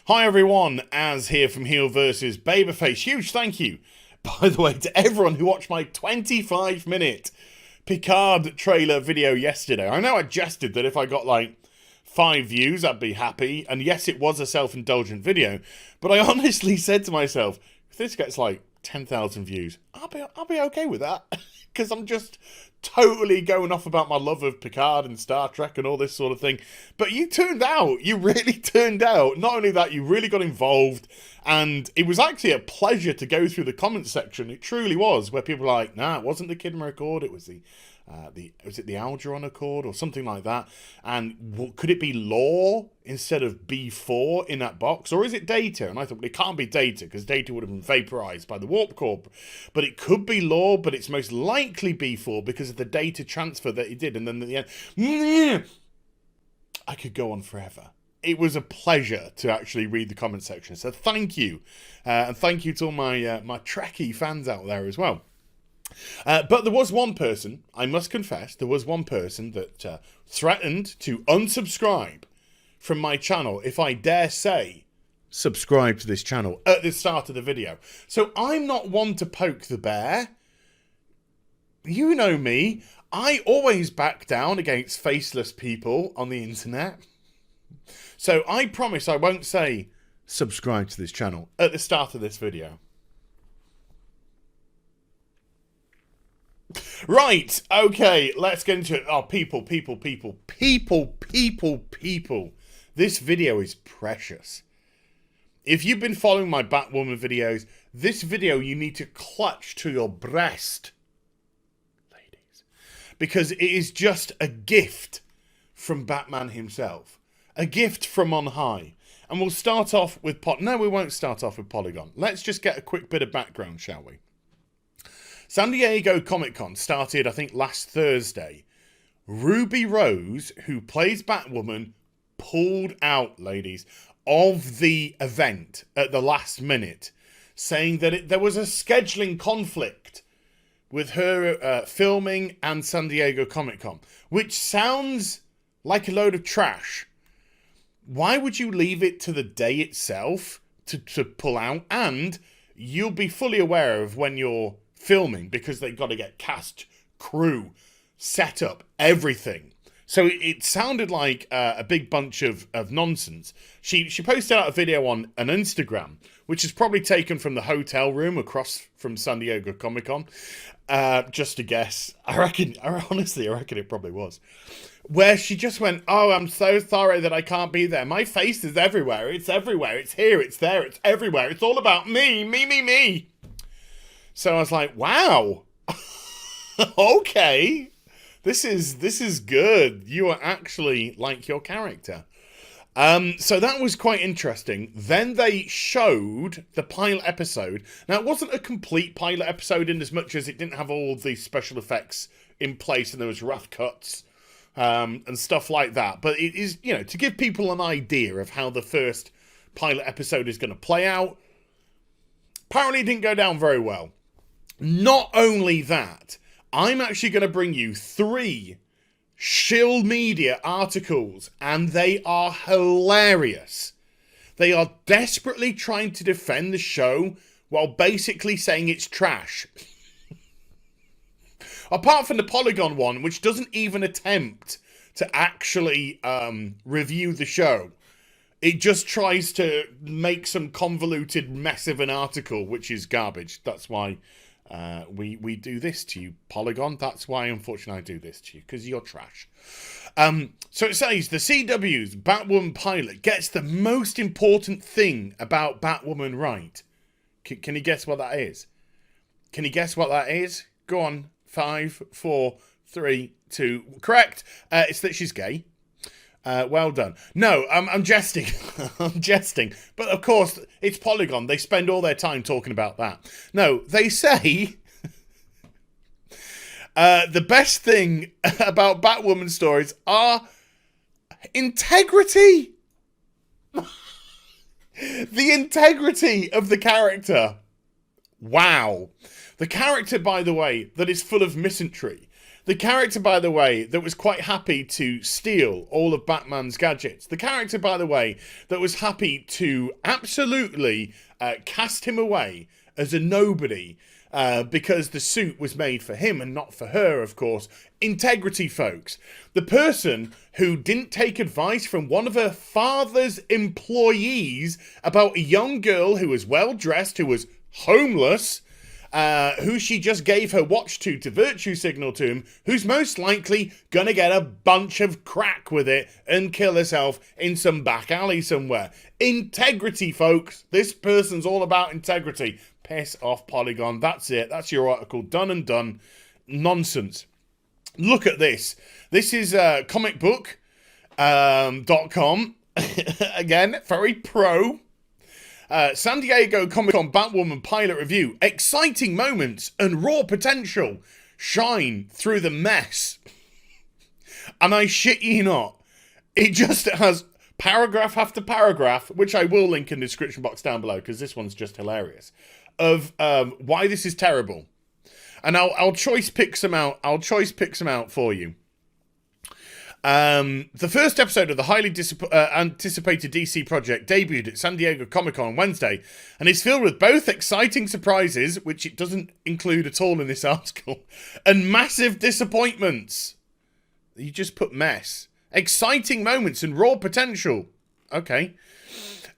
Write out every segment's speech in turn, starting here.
Hi everyone, Az here from HeelvsBabyface. Huge thank you, by the way, to everyone who watched my 25-minute Picard trailer video yesterday. I know I jested that if I got like 5 views, I'd be happy. And yes, it was a self-indulgent video. But I honestly said to myself, if this gets like 10,000 views, I'll be okay with that. Because I'm just totally going off about my love of Picard and Star Trek and all this sort of thing. But you really turned out. Not only that, you really got involved. And it was actually a pleasure to go through the comments section. It truly was, where people were like, nah, it wasn't the Kidmer Accord, it was the Algeron Accord or something like that. And could it be law instead of B4 in that box? Or is it data? And I thought, well, it can't be data because data would have been vaporized by the warp core. But it could be law, but it's most likely B4 because of the data transfer that it did. And then at the end, I could go on forever. It was a pleasure to actually read the comment section. So thank you. And thank you to all my my Trekkie fans out there as well. But there was one person, I must confess, there was one person that threatened to unsubscribe from my channel if I dare say subscribe to this channel at the start of the video. So I'm not one to poke the bear. You know me. I always back down against faceless people on the internet. So I promise I won't say subscribe to this channel at the start of this video. Right, okay, let's get into it. Oh, people. This video is precious. If you've been following my Batwoman videos, this video you need to clutch to your breast, ladies. Because it is just a gift from Batman himself. A gift from on high. And we'll start off with... No, we won't start off with Polygon. Let's just get a quick bit of background, shall we? San Diego Comic-Con started, I think, last Thursday. Ruby Rose, who plays Batwoman, pulled out, ladies, of the event at the last minute, saying that there was a scheduling conflict with her filming and San Diego Comic-Con, which sounds like a load of trash. Why would you leave it to the day itself to pull out? And you'll be fully aware of when you're filming, because they've got to get cast, crew, set up, everything. So it sounded like a big bunch of nonsense. She posted out a video on an Instagram, which is probably taken from the hotel room across from San Diego Comic-Con. Just a guess. I reckon it probably was. Where she just went, oh, I'm so sorry that I can't be there. My face is everywhere. It's everywhere. It's here. It's there. It's everywhere. It's all about me. Me. So I was like, wow, okay, this is good. You are actually like your character. So that was quite interesting. Then they showed the pilot episode. Now, it wasn't a complete pilot episode in as much as it didn't have all the special effects in place and there was rough cuts and stuff like that. But it is, you know, to give people an idea of how the first pilot episode is going to play out. Apparently it didn't go down very well. Not only that, I'm actually going to bring you 3 SHILL Media articles, and they are hilarious. They are desperately trying to defend the show while basically saying it's trash. Apart from the Polygon one, which doesn't even attempt to actually review the show. It just tries to make some convoluted mess of an article, which is garbage. That's why... we do this to you, Polygon. That's why, unfortunately, I do this to you, because you're trash. So it says, the CW's Batwoman pilot gets the most important thing about Batwoman right. Can you guess what that is? Can you guess what that is? Go on. 5, 4, 3, 2. Correct. It's that she's gay. Well done. No, I'm jesting. I'm jesting. But of course, it's Polygon. They spend all their time talking about that. No, they say the best thing about Batwoman stories are integrity. The integrity of the character. Wow. The character, by the way, that is full of misanthropy. The character, by the way, that was quite happy to steal all of Batman's gadgets. The character, by the way, that was happy to absolutely cast him away as a nobody because the suit was made for him and not for her, of course. Integrity, folks. The person who didn't take advice from one of her father's employees about a young girl who was well-dressed, who was homeless, who she just gave her watch to virtue signal to him, who's most likely gonna get a bunch of crack with it and kill herself in some back alley somewhere. Integrity, folks. This person's all about integrity. Piss off, Polygon. That's it. That's your article. Done and done. Nonsense. Look at this. This is comicbook.com. Again, very pro. San Diego Comic-Con Batwoman pilot review. Exciting moments and raw potential shine through the mess. And I shit you not, it just has paragraph after paragraph, which I will link in the description box down below because this one's just hilarious, of why this is terrible. And I'll choice pick some out. I'll choice pick some out for you. The first episode of the highly anticipated DC project debuted at San Diego Comic-Con on Wednesday and is filled with both exciting surprises, which it doesn't include at all in this article, and massive disappointments. You just put mess. Exciting moments and raw potential. Okay.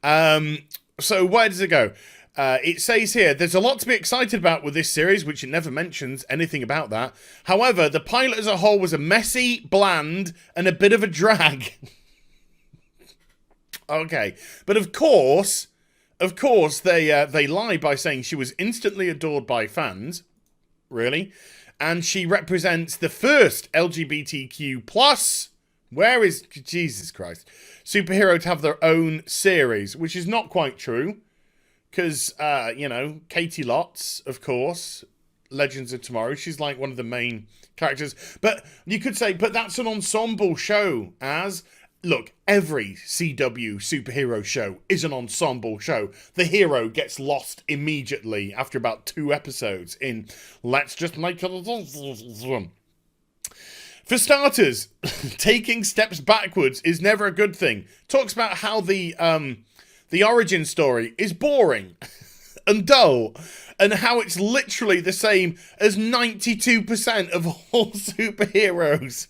So where does it go? It says here, there's a lot to be excited about with this series, which it never mentions anything about that. However, the pilot as a whole was a messy, bland, and a bit of a drag. Okay. But of course, they lie by saying she was instantly adored by fans. Really? And she represents the first LGBTQ+, where is, Jesus Christ, superhero to have their own series, which is not quite true. Because, you know, Katie Lotz, of course, Legends of Tomorrow, she's like one of the main characters. But you could say, but that's an ensemble show, as, look, every CW superhero show is an ensemble show. The hero gets lost immediately after about 2 episodes in Let's Just Make it. For starters, taking steps backwards is never a good thing. Talks about how the origin story is boring and dull, and how it's literally the same as 92% of all superheroes.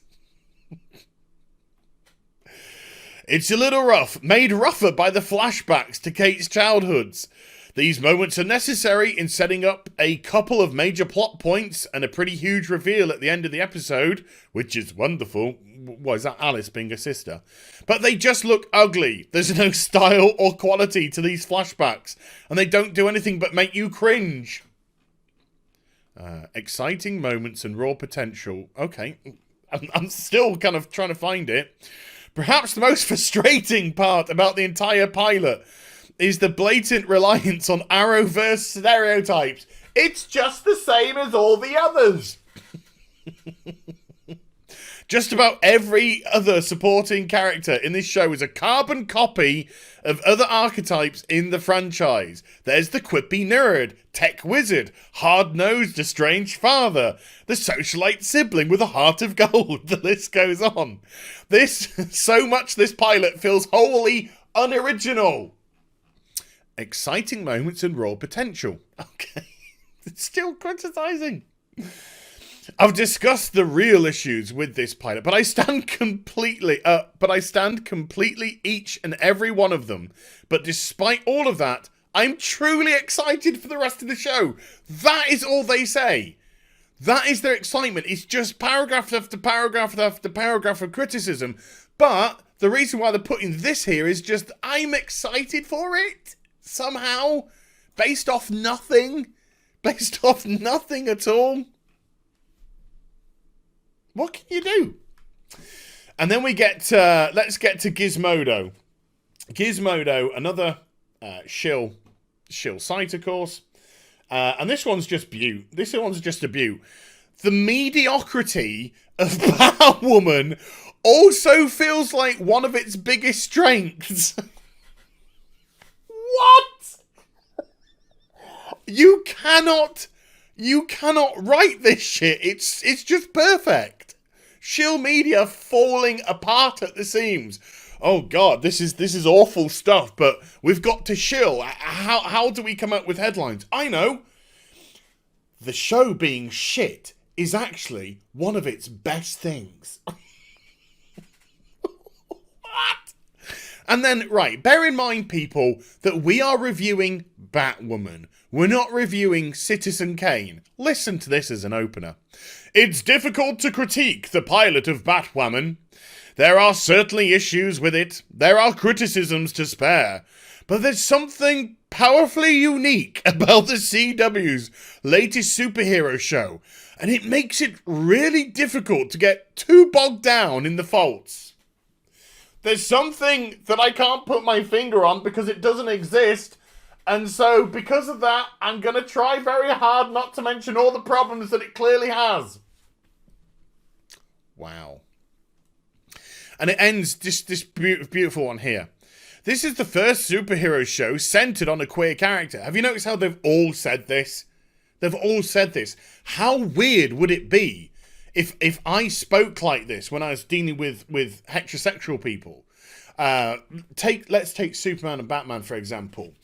It's a little rough, made rougher by the flashbacks to Kate's childhoods. These moments are necessary in setting up a couple of major plot points and a pretty huge reveal at the end of the episode, which is wonderful. What is that, Alice being a sister? But they just look ugly. There's no style or quality to these flashbacks, and they don't do anything but make you cringe. Exciting moments and raw potential. Okay, I'm still kind of trying to find it. Perhaps the most frustrating part about the entire pilot is the blatant reliance on Arrowverse stereotypes. It's just the same as all the others. Just about every other supporting character in this show is a carbon copy of other archetypes in the franchise. There's the quippy nerd, tech wizard, hard-nosed estranged father, the socialite sibling with a heart of gold. The list goes on. This pilot feels wholly unoriginal. Exciting moments and raw potential. Okay. It's still criticizing. I've discussed the real issues with this pilot, but I stand completely each and every one of them. But despite all of that, I'm truly excited for the rest of the show. That is all they say. That is their excitement. It's just paragraph after paragraph after paragraph of criticism. But the reason why they're putting this here is just I'm excited for it. Somehow. Based off nothing. Based off nothing at all. What can you do? And then we get, let's get to Gizmodo. Gizmodo, another shill site, of course. And this one's just beaut. This one's just a beaut. The mediocrity of Batwoman also feels like one of its biggest strengths. What? You cannot write this shit. It's just perfect. SHILL Media falling apart at the seams. Oh God, this is awful stuff, but we've got to shill. How do we come up with headlines? I know. The show being shit is actually one of its best things. What? And then, right, bear in mind, people, that we are reviewing Batwoman. We're not reviewing Citizen Kane. Listen to this as an opener. It's difficult to critique the pilot of Batwoman. There are certainly issues with it. There are criticisms to spare. But there's something powerfully unique about the CW's latest superhero show, and it makes it really difficult to get too bogged down in the faults. There's something that I can't put my finger on because it doesn't exist, and so because of that, I'm going to try very hard not to mention all the problems that it clearly has. Wow. And it ends this beautiful one here. This is the first superhero show centered on a queer character. Have you noticed how they've all said this? They've all said this. How weird would it be if I spoke like this when I was dealing with heterosexual people? Let's take Superman and Batman, for example.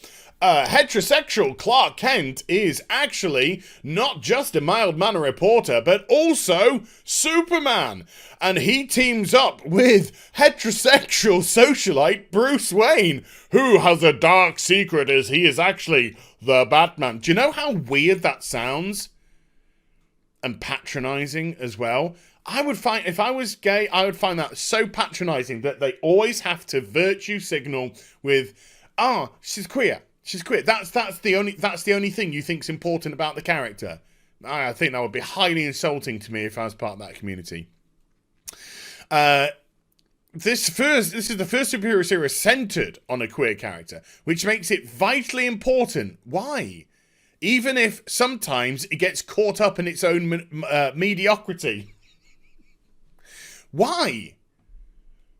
Heterosexual Clark Kent is actually not just a mild-mannered reporter, but also Superman. And he teams up with heterosexual socialite Bruce Wayne, who has a dark secret as he is actually the Batman. Do you know how weird that sounds? And patronizing as well. I would find, if I was gay, I would find that so patronizing that they always have to virtue signal with, she's queer. She's queer. That's the only thing you think's important about the character. I think that would be highly insulting to me if I was part of that community. This is the first superhero series centered on a queer character, which makes it vitally important. Why? Even if sometimes it gets caught up in its own mediocrity. Why?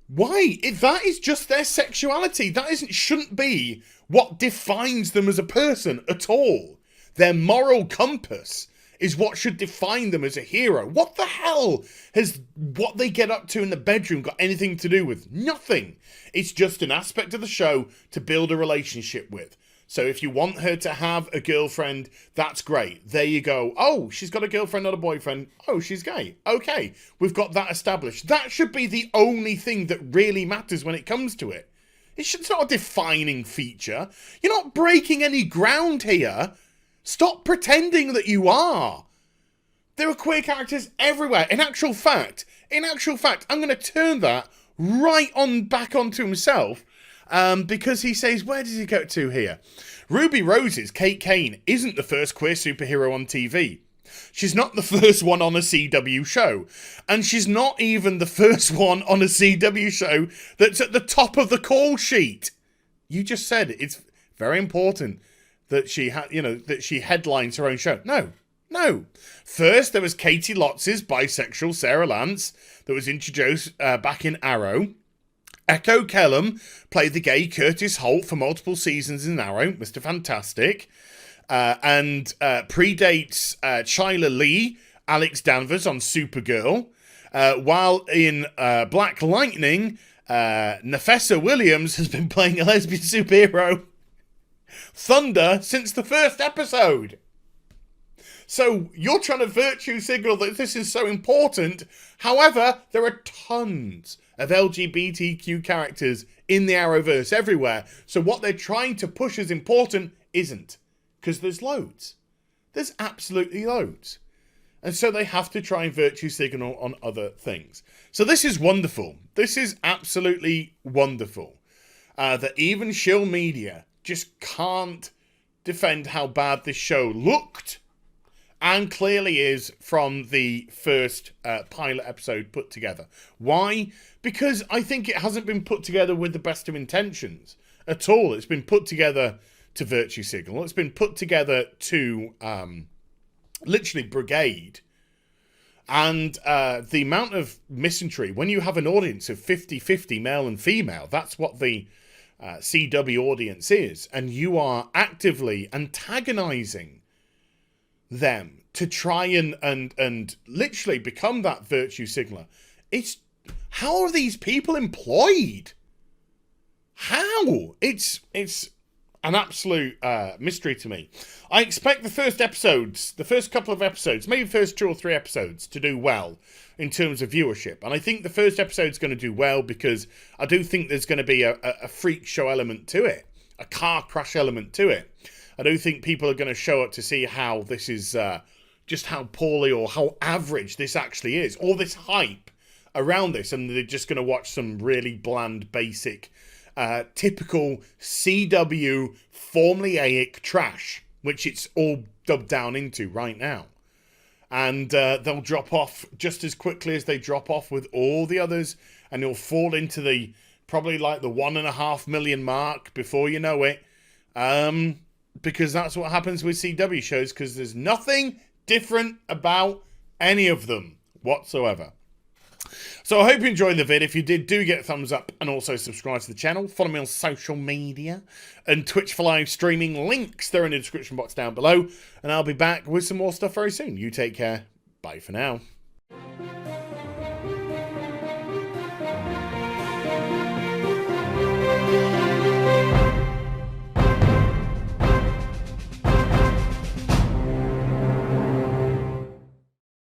Why? If that is just their sexuality. That shouldn't be what defines them as a person at all. Their moral compass is what should define them as a hero. What the hell has what they get up to in the bedroom got anything to do with? Nothing. It's just an aspect of the show to build a relationship with. So if you want her to have a girlfriend, that's great. There you go. Oh, she's got a girlfriend, not a boyfriend. Oh, she's gay. Okay, we've got that established. That should be the only thing that really matters when it comes to it. It's not a defining feature. You're not breaking any ground here. Stop pretending that you are. There are queer characters everywhere. In actual fact, I'm going to turn that right on back onto himself. Because he says, where does he go to here? Ruby Rose's Kate Kane isn't the first queer superhero on TV. She's not the first one on a CW show. And she's not even the first one on a CW show that's at the top of the call sheet. You just said it's very important that she that she headlines her own show. No. First, there was Katie Lotz's bisexual Sarah Lance that was introduced back in Arrow. Echo Kellum played the gay Curtis Holt for multiple seasons in Arrow, Mr. Fantastic, and predates Chyla Lee, Alex Danvers on Supergirl, while in Black Lightning, Nafessa Williams has been playing a lesbian superhero, Thunder, since the first episode. So you're trying to virtue signal that this is so important. However, there are tons of LGBTQ characters in the Arrowverse everywhere. So what they're trying to push as important isn't. Because there's loads. There's absolutely loads. And so they have to try and virtue signal on other things. So this is wonderful. This is absolutely wonderful. That even SHILL Media just can't defend how bad this show looked. And clearly is from the first pilot episode put together. Why? Because I think it hasn't been put together with the best of intentions at all. It's been put together to virtue signal. It's been put together to literally brigade. And the amount of misandry, when you have an audience of 50-50 male and female, that's what the CW audience is. And you are actively antagonizing them to try and literally become that virtue signaler. how are these people employed? How? It's an absolute mystery to me. I expect the first couple of episodes, maybe first 2 or 3 episodes, to do well in terms of viewership. And I think the first episode's going to do well because I do think there's going to be a freak show element to it, a car crash element to it. I do think people are going to show up to see how this is, just how poorly or how average this actually is. All this hype around this, and they're just going to watch some really bland, basic, typical CW formulaic trash, which it's all dubbed down into right now. And they'll drop off just as quickly as they drop off with all the others, and it'll fall into the probably like the 1.5 million mark before you know it. Because that's what happens with CW shows, because there's nothing different about any of them whatsoever. So I hope you enjoyed the vid. If you did, do get a thumbs up and also subscribe to the channel. Follow me on social media and Twitch for live streaming. Links, they're in the description box down below. And I'll be back with some more stuff very soon. You take care. Bye for now.